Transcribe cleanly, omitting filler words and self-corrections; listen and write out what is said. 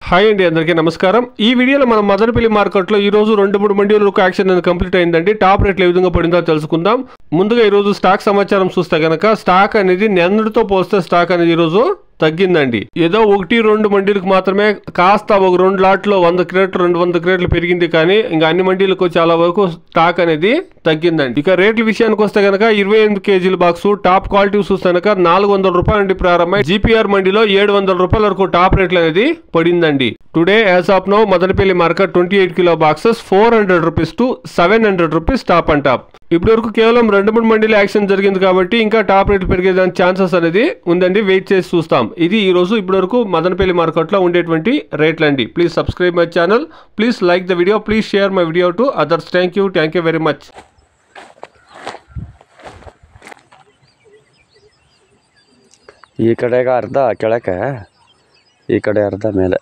Hi అండి, అందరికీ నమస్కారం. ఈ వీడియోలో మనం మదనపల్లి మార్కెట్లో ఈ రోజు 2-3 మండీలకు యాక్షన్ అనేది కంప్లీట్ అయిందండి. టాప్ రేట్లు ఏ విధంగా పడిందో తెలుసుకుందాం. ముందుగా ఈ రోజు స్టాక్ సమాచారం చూస్తే కనుక స్టాక్ అనేది నిన్నటితో పోస్తే స్టాక్ అనేది ఈ రోజు తగ్గిందండి. ఏదో 1-2 మండీలకు మాత్రమే కాస్త ఒక 2 లాట్లో 100 క్రేట్లు 200 క్రేట్లు పెరిగింది, కానీ ఇంకా అన్ని మండీలకు చాలా వరకు స్టాక్ అనేది తగ్గిందండి. ఇక రేట్ల విషయానికి వస్తే కనుక 28 కేజీల బాక్స్ టాప్ క్వాలిటీ చూస్తే కనుక 400 రూపాయల నుండి ప్రారంభమై జీపీఆర్ మండీలో 700 రూపాయల వరకు టాప్ రేట్లు అనేది పడిందండి. Today as of now Madanapalle market 28 kilo boxes 400 rupees to 700 rupees top and top. ఇప్పటి వరకు కేవలం 2-3 మండీలు యాక్షన్ జరిగింది కాబట్టి ఇంకా టాప్ రేట్లు పెరిగేదానికి ఛాన్సెస్ అనేది ఉందండి. వెయిట్ చేసి చూస్తాం. ఇది ఈ రోజు ఇప్పటి వరకు మదనపల్లి మార్కెట్లో ఉండేటువంటి రేట్లు అండి. Please subscribe my channel, please like the video, please share my video to others. Thank you very much. ಈ ಕಡೆಗೆ ಅರ್ಧ ಕೆಳಕ್ಕೆ, ಈ ಕಡೆ ಅರ್ಧ ಮೇಲೆ.